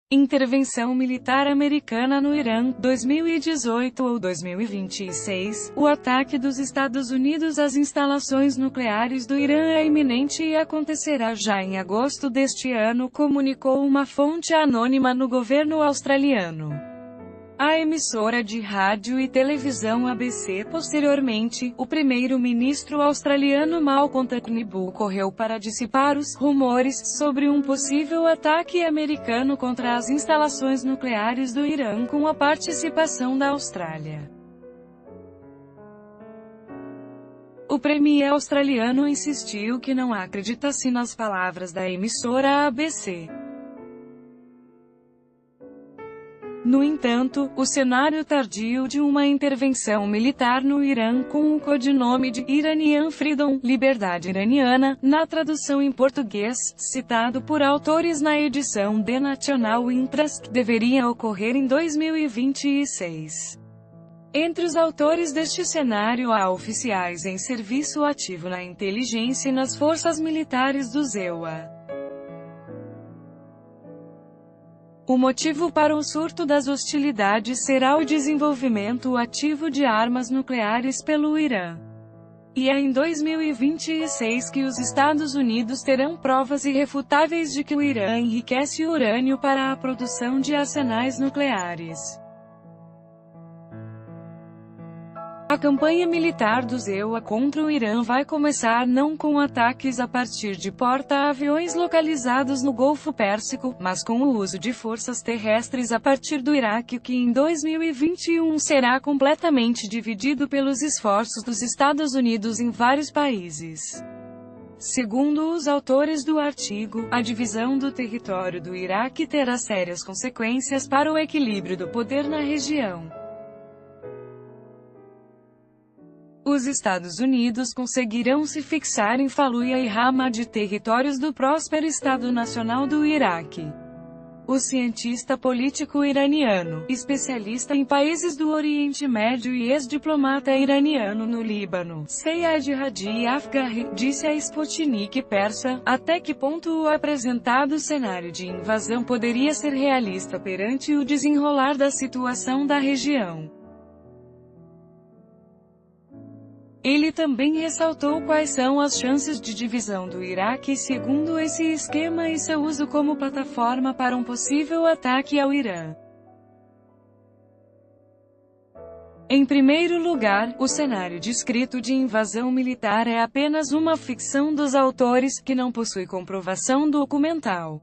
Intervenção militar americana no Irã, 2018 ou 2026. O ataque dos Estados Unidos às instalações nucleares do Irã é iminente e acontecerá já em agosto deste ano, comunicou uma fonte anônima no governo australiano. A emissora de rádio e televisão ABC. Posteriormente, o primeiro-ministro australiano Malcolm Turnbull correu para dissipar os rumores sobre um possível ataque americano contra as instalações nucleares do Irã com a participação da Austrália. O premier australiano insistiu que não acredita-se nas palavras da emissora ABC. No entanto, o cenário tardio de uma intervenção militar no Irã com o codinome de Iranian Freedom, Liberdade Iraniana, na tradução em português, citado por autores na edição The National Interest, deveria ocorrer em 2026. Entre os autores deste cenário há oficiais em serviço ativo na inteligência e nas forças militares do ZEUA. O motivo para o surto das hostilidades será o desenvolvimento ativo de armas nucleares pelo Irã. E é em 2026 que os Estados Unidos terão provas irrefutáveis de que o Irã enriquece urânio para a produção de arsenais nucleares. A campanha militar do ZEUA contra o Irã vai começar não com ataques a partir de porta-aviões localizados no Golfo Pérsico, mas com o uso de forças terrestres a partir do Iraque, que em 2021 será completamente dividido pelos esforços dos Estados Unidos em vários países. Segundo os autores do artigo, a divisão do território do Iraque terá sérias consequências para o equilíbrio do poder na região. Os Estados Unidos conseguirão se fixar em Fallujah e Ramadi, territórios do próspero Estado Nacional do Iraque. O cientista político iraniano, especialista em países do Oriente Médio e ex-diplomata iraniano no Líbano, Seyed Hadi Afgari, disse à Sputnik Persa, até que ponto o apresentado cenário de invasão poderia ser realista perante o desenrolar da situação da região. Ele também ressaltou quais são as chances de divisão do Iraque segundo esse esquema e seu uso como plataforma para um possível ataque ao Irã. Em primeiro lugar, o cenário descrito de invasão militar é apenas uma ficção dos autores, que não possui comprovação documental.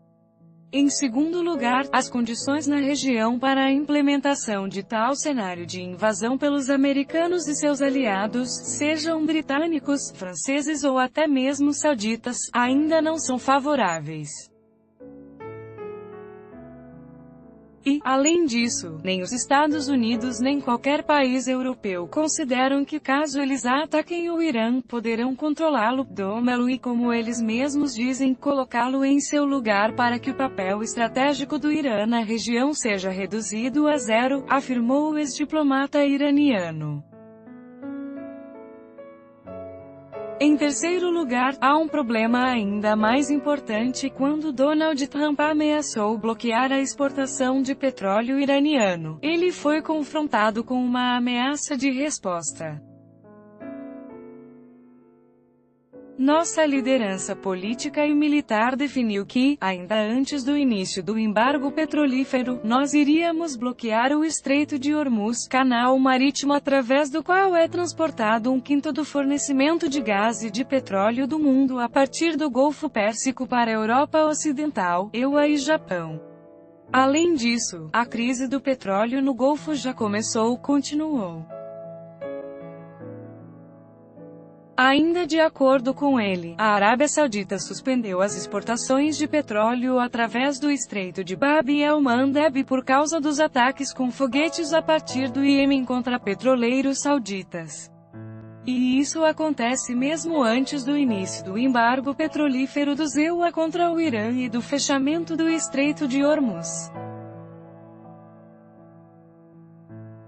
Em segundo lugar, as condições na região para a implementação de tal cenário de invasão pelos americanos e seus aliados, sejam britânicos, franceses ou até mesmo sauditas, ainda não são favoráveis. E, além disso, nem os Estados Unidos nem qualquer país europeu consideram que caso eles ataquem o Irã, poderão controlá-lo, domá-lo e, como eles mesmos dizem, colocá-lo em seu lugar para que o papel estratégico do Irã na região seja reduzido a zero, afirmou o ex-diplomata iraniano. Em terceiro lugar, há um problema ainda mais importante quando Donald Trump ameaçou bloquear a exportação de petróleo iraniano. Ele foi confrontado com uma ameaça de resposta. Nossa liderança política e militar definiu que, ainda antes do início do embargo petrolífero, nós iríamos bloquear o Estreito de Hormuz, canal marítimo através do qual é transportado 1/5 do fornecimento de gás e de petróleo do mundo a partir do Golfo Pérsico para a Europa Ocidental, EUA e Japão. Além disso, a crise do petróleo no Golfo já começou, continuou. Ainda de acordo com ele, a Arábia Saudita suspendeu as exportações de petróleo através do Estreito de Bab el-Mandeb por causa dos ataques com foguetes a partir do Iêmen contra petroleiros sauditas. E isso acontece mesmo antes do início do embargo petrolífero do ZEUA contra o Irã e do fechamento do Estreito de Hormuz.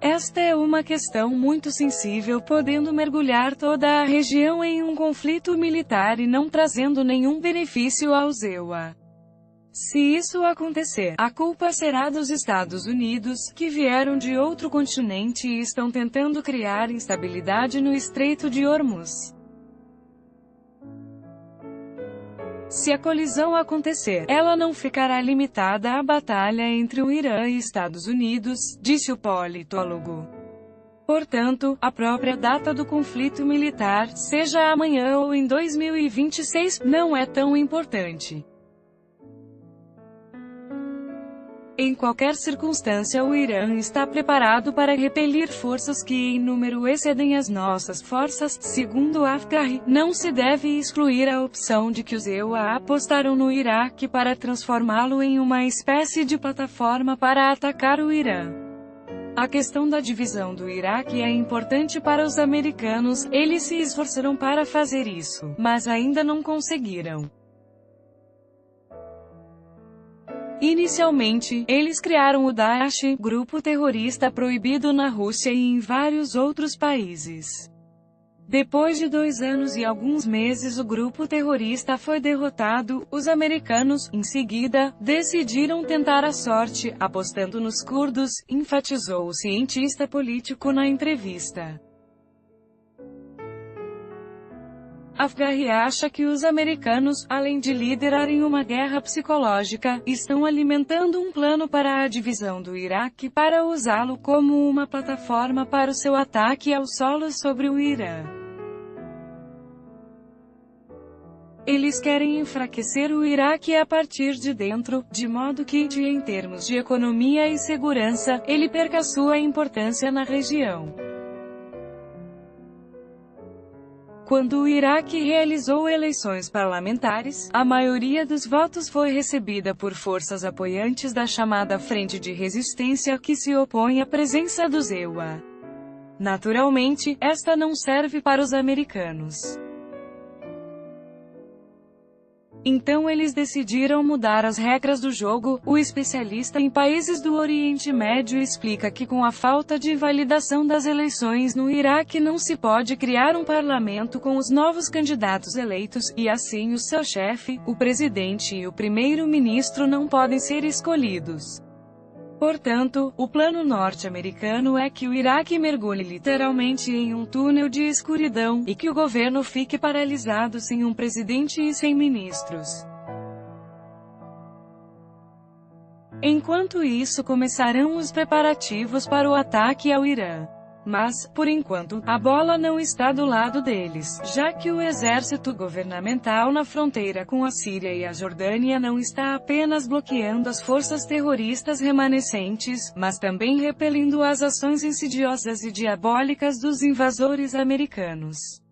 Esta é uma questão muito sensível, podendo mergulhar toda a região em um conflito militar e não trazendo nenhum benefício ao ZEUA. Se isso acontecer, a culpa será dos Estados Unidos, que vieram de outro continente e estão tentando criar instabilidade no Estreito de Hormuz. Se a colisão acontecer, ela não ficará limitada à batalha entre o Irã e Estados Unidos, disse o politólogo. Portanto, a própria data do conflito militar, seja amanhã ou em 2026, não é tão importante. Em qualquer circunstância, o Irã está preparado para repelir forças que em número excedem as nossas forças, segundo Afghani. Não se deve excluir a opção de que os EUA apostaram no Iraque para transformá-lo em uma espécie de plataforma para atacar o Irã. A questão da divisão do Iraque é importante para os americanos, eles se esforçaram para fazer isso, mas ainda não conseguiram. Inicialmente, eles criaram o Daesh, grupo terrorista proibido na Rússia e em vários outros países. Depois de 2 anos e alguns meses o grupo terrorista foi derrotado, os americanos, em seguida, decidiram tentar a sorte, apostando nos curdos, enfatizou o cientista político na entrevista. Afghani acha que os americanos, além de liderarem uma guerra psicológica, estão alimentando um plano para a divisão do Iraque para usá-lo como uma plataforma para o seu ataque ao solo sobre o Irã. Eles querem enfraquecer o Iraque a partir de dentro, de modo que, em termos de economia e segurança, ele perca sua importância na região. Quando o Iraque realizou eleições parlamentares, a maioria dos votos foi recebida por forças apoiantes da chamada Frente de Resistência que se opõe à presença dos EUA. Naturalmente, esta não serve para os americanos. Então eles decidiram mudar as regras do jogo. O especialista em países do Oriente Médio explica que com a falta de validação das eleições no Iraque não se pode criar um parlamento com os novos candidatos eleitos, e assim o seu chefe, o presidente e o primeiro-ministro não podem ser escolhidos. Portanto, o plano norte-americano é que o Iraque mergulhe literalmente em um túnel de escuridão, e que o governo fique paralisado sem um presidente e sem ministros. Enquanto isso, começarão os preparativos para o ataque ao Irã. Mas, por enquanto, a bola não está do lado deles, já que o exército governamental na fronteira com a Síria e a Jordânia não está apenas bloqueando as forças terroristas remanescentes, mas também repelindo as ações insidiosas e diabólicas dos invasores americanos.